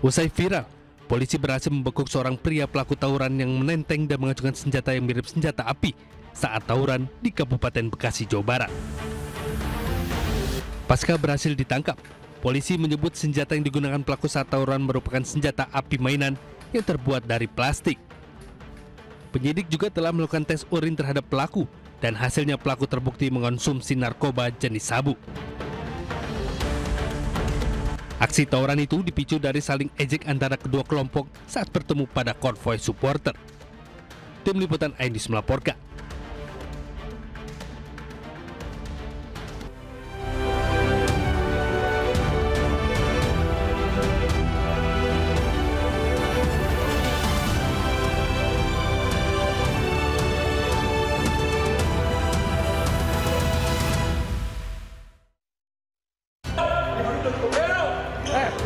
Usai viral, polisi berhasil membekuk seorang pria pelaku tawuran yang menenteng dan mengacungkan senjata yang mirip senjata api saat tawuran di Kabupaten Bekasi, Jawa Barat. Pasca berhasil ditangkap, polisi menyebut senjata yang digunakan pelaku saat tawuran merupakan senjata api mainan yang terbuat dari plastik. Penyidik juga telah melakukan tes urin terhadap pelaku dan hasilnya pelaku terbukti mengonsumsi narkoba jenis sabu. Aksi tawuran itu dipicu dari saling ejek antara kedua kelompok saat bertemu pada konvoi supporter. Tim Liputan iNews melaporkan.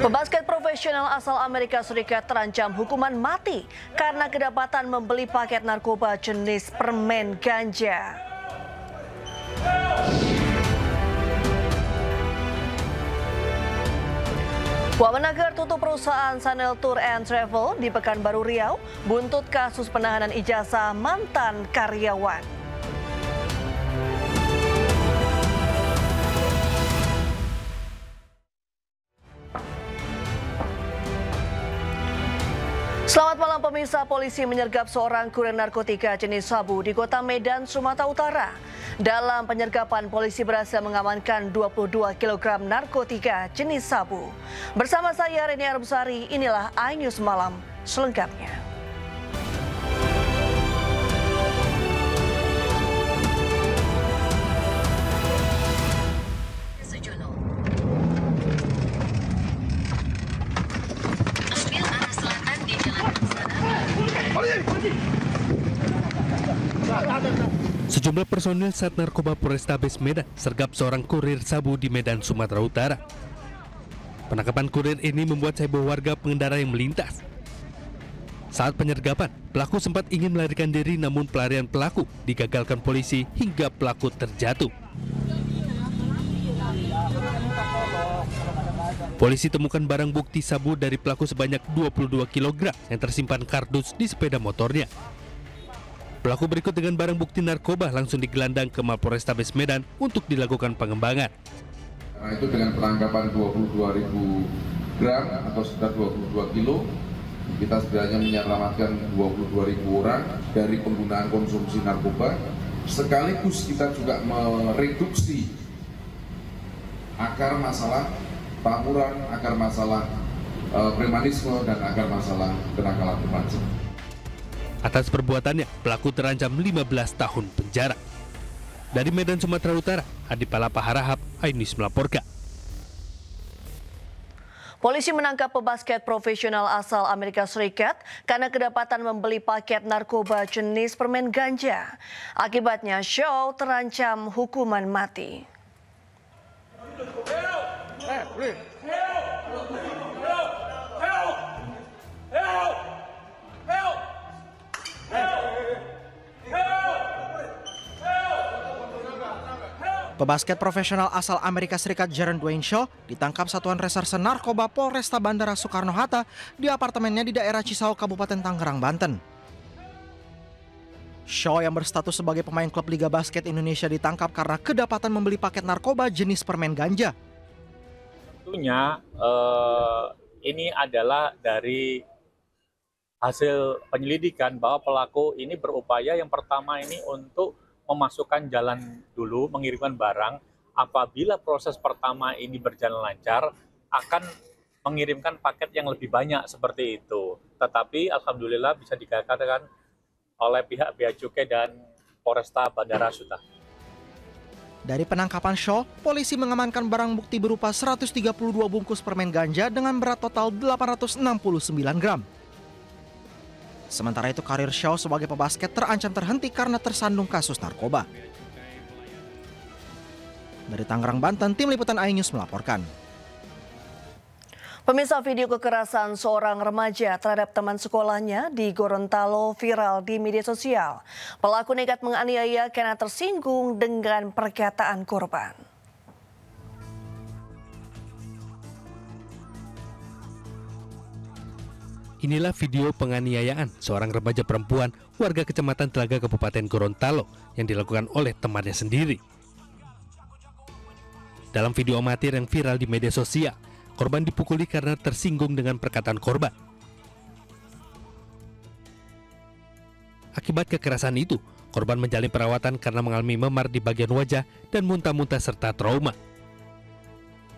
Pebasket profesional asal Amerika Serikat terancam hukuman mati karena kedapatan membeli paket narkoba jenis permen ganja. Wamenaker tutup perusahaan Sanel Tour and Travel di Pekanbaru Riau buntut kasus penahanan ijazah mantan karyawan. Selamat malam pemirsa, polisi menyergap seorang kurir narkotika jenis sabu di kota Medan, Sumatera Utara. Dalam penyergapan, polisi berhasil mengamankan 22 kg narkotika jenis sabu. Bersama saya Reni Arbusari, inilah iNews Malam selengkapnya. Sejumlah personil Sat Narkoba Polrestabes Medan sergap seorang kurir sabu di Medan, Sumatera Utara. Penangkapan kurir ini membuat heboh warga pengendara yang melintas. Saat penyergapan, pelaku sempat ingin melarikan diri namun pelarian pelaku digagalkan polisi hingga pelaku terjatuh. Polisi temukan barang bukti sabu dari pelaku sebanyak 22 kg yang tersimpan kardus di sepeda motornya. Pelaku berikut dengan barang bukti narkoba langsung digelandang ke Mapolrestabes Medan untuk dilakukan pengembangan. Karena itu dengan penangkapan 22.000 gram atau sekitar 22 kilo, kita sebenarnya menyelamatkan 22.000 orang dari penggunaan konsumsi narkoba. Sekaligus kita juga mereduksi akar masalah tawuran, akar masalah premanisme, dan akar masalah kenakalan remaja. Atas perbuatannya, pelaku terancam 15 tahun penjara. Dari Medan, Sumatera Utara, Adi Palapa Harahap, iNews melaporkan. Polisi menangkap pebasket profesional asal Amerika Serikat karena kedapatan membeli paket narkoba jenis permen ganja. Akibatnya, Shaw terancam hukuman mati. Pebasket profesional asal Amerika Serikat Jaron Dwayne Shaw ditangkap Satuan Reserse Narkoba Polresta Bandara Soekarno-Hatta di apartemennya di daerah Cisauk, Kabupaten Tangerang, Banten. Shaw yang berstatus sebagai pemain klub Liga Basket Indonesia ditangkap karena kedapatan membeli paket narkoba jenis permen ganja. Tentunya ini adalah dari hasil penyelidikan bahwa pelaku ini berupaya yang pertama ini untuk memasukkan jalan dulu, mengirimkan barang. Apabila proses pertama ini berjalan lancar, akan mengirimkan paket yang lebih banyak seperti itu. Tetapi alhamdulillah bisa dikatakan oleh pihak Bea Cukai dan Polresta Bandara Suta. Dari penangkapan Shaw, polisi mengamankan barang bukti berupa 132 bungkus permen ganja dengan berat total 869 gram. Sementara itu karir Shaw sebagai pebasket terancam terhenti karena tersandung kasus narkoba. Dari Tangerang, Banten, Tim Liputan iNews melaporkan. Pemirsa, video kekerasan seorang remaja terhadap teman sekolahnya di Gorontalo viral di media sosial. Pelaku nekat menganiaya karena tersinggung dengan perkataan korban. Inilah video penganiayaan seorang remaja perempuan warga Kecamatan Telaga Kabupaten Gorontalo yang dilakukan oleh temannya sendiri. Dalam video amatir yang viral di media sosial, korban dipukuli karena tersinggung dengan perkataan korban. Akibat kekerasan itu, korban menjalani perawatan karena mengalami memar di bagian wajah dan muntah-muntah serta trauma.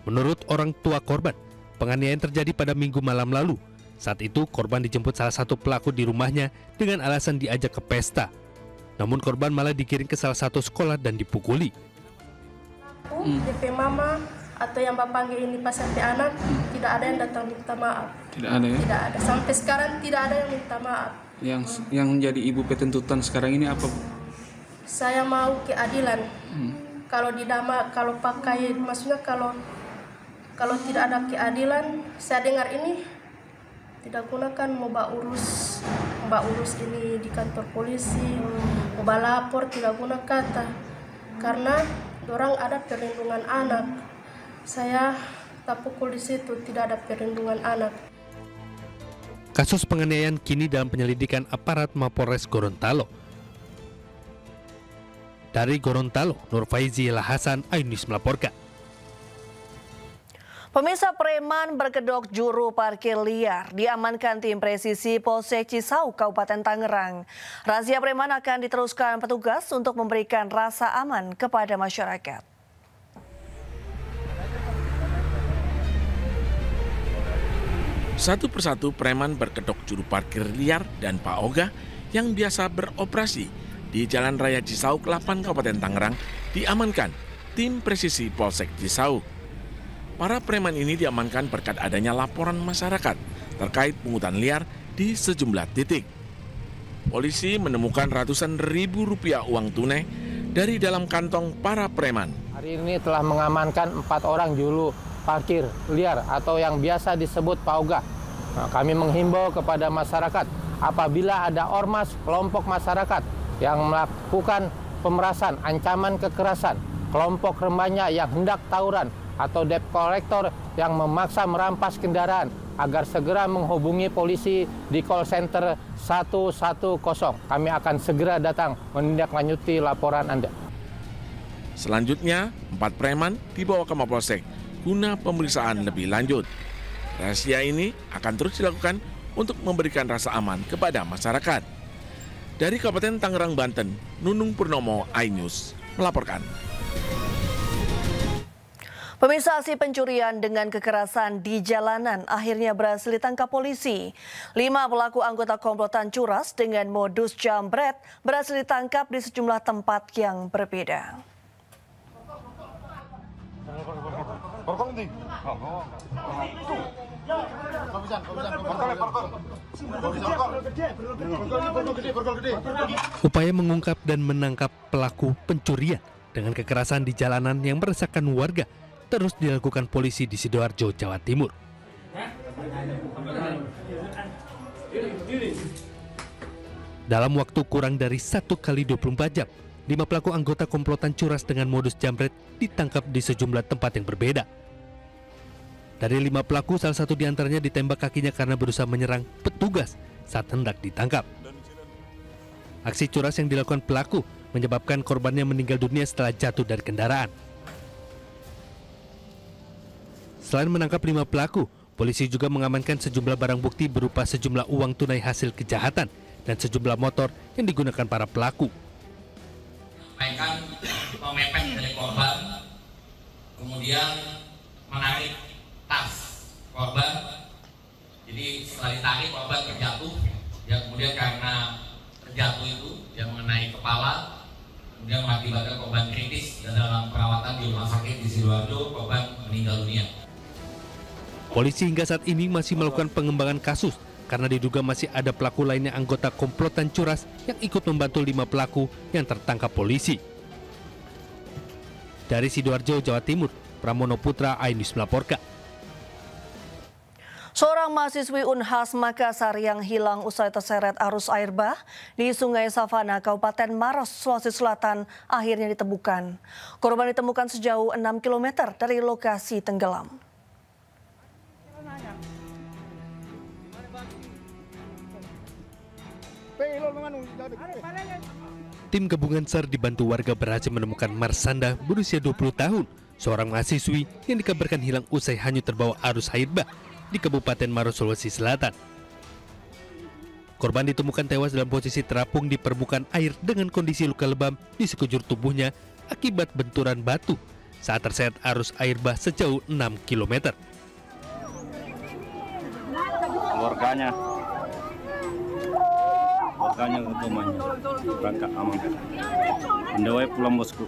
Menurut orang tua korban, penganiayaan terjadi pada Minggu malam lalu. Saat itu korban dijemput salah satu pelaku di rumahnya dengan alasan diajak ke pesta. Namun korban malah dikirim ke salah satu sekolah dan dipukuli. DP mama atau yang bapak panggil ini pas sampai anak, tidak ada yang datang minta maaf. Tidak ada ya? Tidak ada. Sampai sekarang tidak ada yang minta maaf. Yang menjadi ibu tuntutan sekarang ini apa, Bu? Saya mau keadilan. Kalau kalau pakai, maksudnya kalau tidak ada keadilan, saya dengar ini tidak gunakan mau urus ini di kantor polisi, mau lapor tidak guna kata, karena orang ada perlindungan anak. Saya tak pukul di situ, tidak ada perlindungan anak. Kasus penganiayaan kini dalam penyelidikan aparat Mapolres Gorontalo. Dari Gorontalo, Nur Faizi Hasan, iNews melaporkan. Pemirsa, preman berkedok juru parkir liar diamankan tim presisi Polsek Cisauk, Kabupaten Tangerang. Razia preman akan diteruskan petugas untuk memberikan rasa aman kepada masyarakat. Satu persatu preman berkedok juru parkir liar dan Pak Oga yang biasa beroperasi di Jalan Raya Cisauk, 8 Kabupaten Tangerang diamankan tim presisi Polsek Cisauk. Para preman ini diamankan berkat adanya laporan masyarakat terkait pungutan liar di sejumlah titik. Polisi menemukan ratusan ribu rupiah uang tunai dari dalam kantong para preman. Hari ini telah mengamankan 4 orang juru parkir liar atau yang biasa disebut Pak Oga. Nah, kami menghimbau kepada masyarakat apabila ada ormas kelompok masyarakat yang melakukan pemerasan, ancaman kekerasan, kelompok remaja yang hendak tawuran, atau debt collector yang memaksa merampas kendaraan agar segera menghubungi polisi di call center 110. Kami akan segera datang menindaklanjuti laporan Anda. Selanjutnya, 4 preman dibawa ke Mapolsek guna pemeriksaan lebih lanjut. Razia ini akan terus dilakukan untuk memberikan rasa aman kepada masyarakat. Dari Kabupaten Tangerang, Banten, Nunung Purnomo, iNews melaporkan. Pemirsa, aksi pencurian dengan kekerasan di jalanan akhirnya berhasil ditangkap polisi. 5 pelaku anggota komplotan curas dengan modus jambret berhasil ditangkap di sejumlah tempat yang berbeda. Upaya mengungkap dan menangkap pelaku pencurian dengan kekerasan di jalanan yang meresahkan warga terus dilakukan polisi di Sidoarjo, Jawa Timur. Dalam waktu kurang dari 1 kali 24 jam, 5 pelaku anggota komplotan curas dengan modus jambret ditangkap di sejumlah tempat yang berbeda. Dari 5 pelaku, salah satu diantaranya ditembak kakinya karena berusaha menyerang petugas saat hendak ditangkap. Aksi curas yang dilakukan pelaku menyebabkan korbannya meninggal dunia setelah jatuh dari kendaraan. Selain menangkap 5 pelaku, polisi juga mengamankan sejumlah barang bukti berupa sejumlah uang tunai hasil kejahatan dan sejumlah motor yang digunakan para pelaku. Mereka memepet dari korban, kemudian menarik tas korban. Jadi setelah ditarik korban terjatuh, ya kemudian karena terjatuh itu yang mengenai kepala, kemudian mengakibatkan korban kritis dan dalam perawatan di rumah sakit di Sidoarjo, korban meninggal dunia. Polisi hingga saat ini masih melakukan pengembangan kasus karena diduga masih ada pelaku lainnya anggota komplotan curas yang ikut membantu 5 pelaku yang tertangkap polisi. Dari Sidoarjo, Jawa Timur, Pramono Putra, iNews melaporkan. Seorang mahasiswi Unhas Makassar yang hilang usai terseret arus air bah di Sungai Savana, Kabupaten Maros, Sulawesi Selatan akhirnya ditemukan. Korban ditemukan sejauh 6 km dari lokasi tenggelam. Tim gabungan SAR dibantu warga berhasil menemukan Marsanda berusia 20 tahun, seorang mahasiswi yang dikabarkan hilang usai hanyut terbawa arus air bah di Kabupaten Maros, Sulawesi Selatan. Korban ditemukan tewas dalam posisi terapung di permukaan air dengan kondisi luka lebam di sekujur tubuhnya akibat benturan batu saat terseret arus air bah sejauh 6 km. Keluarganya utamanya berangkat aman. Mendawai pulang bosku.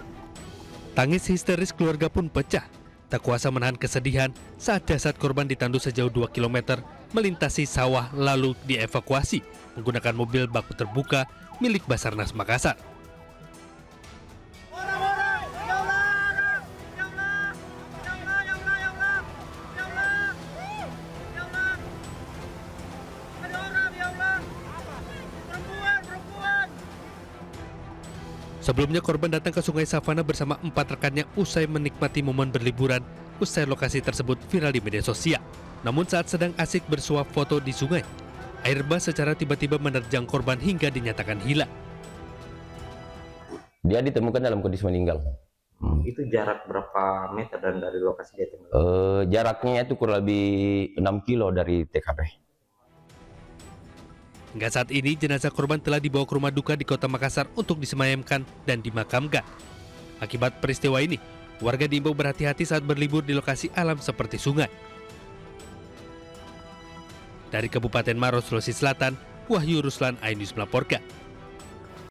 Tangis histeris keluarga pun pecah. Tak kuasa menahan kesedihan saat jasad korban ditandu sejauh 2 km melintasi sawah lalu dievakuasi menggunakan mobil bak terbuka milik Basarnas Makassar. Sebelumnya korban datang ke Sungai Savana bersama 4 rekannya usai menikmati momen berliburan usai lokasi tersebut viral di media sosial. Namun saat sedang asik bersuap foto di sungai, air bah secara tiba-tiba menerjang korban hingga dinyatakan hilang. Dia ditemukan dalam kondisi meninggal. Itu jarak berapa meter dan dari lokasi dia tenggelam? Jaraknya itu kurang lebih 6 kilo dari TKP. Hingga saat ini jenazah korban telah dibawa ke rumah duka di Kota Makassar untuk disemayamkan dan dimakamkan. Akibat peristiwa ini, warga diimbau berhati-hati saat berlibur di lokasi alam seperti sungai. Dari Kabupaten Maros, Sulawesi Selatan, Wahyu Ruslan, iNews melaporkan.